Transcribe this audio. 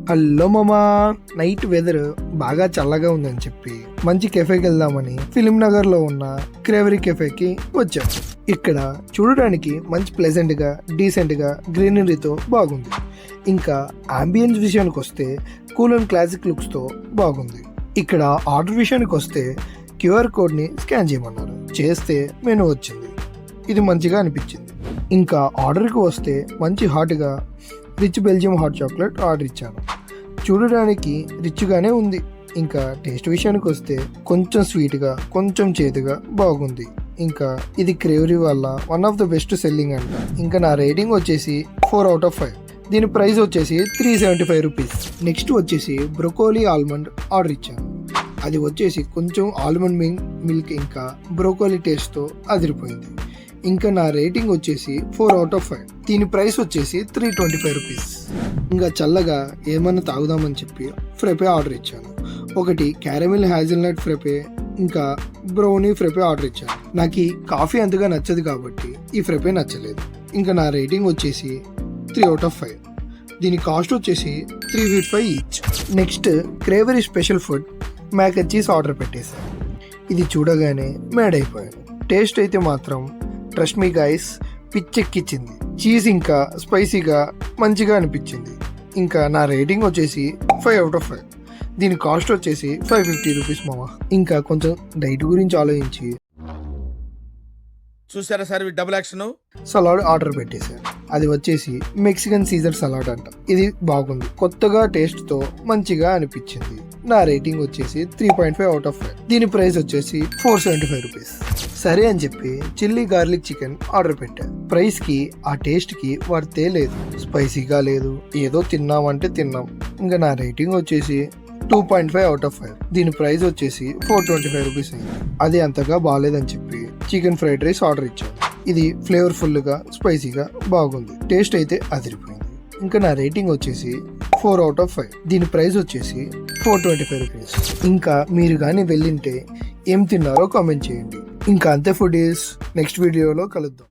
Hello మామా, night weather బాగా చల్లగా ఉందని చెప్పి మంచి కెఫేకి వెళ్దామని ఫిలిం నగర్ లో ఉన్న క్రేవరీ కెఫేకి వచ్చాం. ఇక్కడ చూడడానికి మంచి ప్లెజెంట్ గా డీసెంట్ గా గ్రీనరీతో బాగుంది. ఇంకా అంబియన్స్ విషయానికి వస్తే కూల్ అండ్ క్లాసిక్ లుక్స్ తో బాగుంది. ఇక్కడ ఆర్డర్ విషయానికి వస్తే క్యూఆర్ కోడ్ ని స్కాన్ చేయమన్నారు. చేస్తే మెనూ వచ్చింది. ఇది మంచిగా అనిపించింది. ఇంకా ఆర్డర్కి వస్తే మంచి హాట్గా rich Belgium hot chocolate order ఇచ్చాను. చూడడానికి రిచ్గానే ఉంది. ఇంకా టేస్ట్ విషయానికి వస్తే కొంచెం స్వీట్గా కొంచెం చేదుగా బాగుంది. ఇంకా ఇది క్రేవరీ వల్ల one of the best selling అంట. ఇంకా నా రేటింగ్ వచ్చేసి 4/5. దీని ప్రైస్ వచ్చేసి 375 రూపీస్. నెక్స్ట్ వచ్చేసి బ్రోకోలీ ఆల్మండ్ ఆర్డర్ ఇచ్చాను. అది వచ్చేసి కొంచెం ఆల్మండ్ మిల్క్ ఇంకా బ్రోకోలీ టేస్ట్తో అదిరిపోయింది. ఇంకా నా రేటింగ్ వచ్చేసి 4/5. దీని ప్రైస్ వచ్చేసి 325 రూపీస్. ఇంకా చల్లగా ఏమన్నా తాగుదామని చెప్పి ఫ్రెపే ఆర్డర్ ఇచ్చాను. ఒకటి క్యారమిల్ హ్యాజిల్నట్ ఫ్రెపే ఇంకా బ్రౌనీ ఫ్రెపే ఆర్డర్ ఇచ్చాను. నాకు కాఫీ అంతగా నచ్చదు కాబట్టి ఈ ఫ్రెపే నచ్చలేదు. ఇంకా నా రేటింగ్ వచ్చేసి 3/5. దీని కాస్ట్ వచ్చేసి 355 each. Next Cravery special food mac and cheese order పెట్టేశాను. ఇది చూడగానే మేడ్ అయిపోయాను. టేస్ట్ అయితే మాత్రం ట్రస్ట్ మీ గైస్ పిచ్చెక్కిచ్చింది. చీజ్ ఇంకా స్పైసీగా మంచిగా అనిపించింది. ఇంకా నా రేటింగ్ వచ్చేసి 5/5. దీని కాస్ట్ వచ్చేసి 550 రూపీస్ మామ. ఇంకా కొంచెం డైట్ గురించి ఆలోచించి చూసారా sir double action salad order పెట్టేశాను. అది వచ్చేసి మెక్సికన్ సీజర్ సలాడ్ అంట. ఇది బాగుంది. కొత్తగా టేస్ట్ తో మంచిగా అనిపించింది. నా రేటింగ్ వచ్చేసి 3.5/5. దీని ప్రైస్ వచ్చేసి 475 రూపీస్. సరే అని చెప్పి చిల్లీ గార్లిక్ చికెన్ ఆర్డర్ పెట్టాను. ప్రైస్ కి ఆ టేస్ట్ కి వర్తే లేదు. స్పైసీగా లేదు. ఏదో తిన్నామంటే తిన్నాం. ఇంకా నా రేటింగ్ వచ్చేసి 2.5/5. దీని ప్రైస్ వచ్చేసి 425 రూపీస్ అయింది. అది అంతగా బాగాలేదని చెప్పి చికెన్ ఫ్రైడ్ రైస్ ఆర్డర్ ఇచ్చాను. ఇది ఫ్లేవర్ఫుల్ గా స్పైసీగా బాగుంది. టేస్ట్ అయితే అదిరిపోయింది. ఇంకా నా రేటింగ్ వచ్చేసి 4/5. దీని ప్రైస్ వచ్చేసి 425 రూపీస్. ఇంకా మీరు కానీ వెళ్ళింటే ఏం తిన్నారో కామెంట్ చేయండి. ఇంకా అంతే ఫుడ్ ఈస్. నెక్స్ట్ వీడియోలో కలుద్దాం.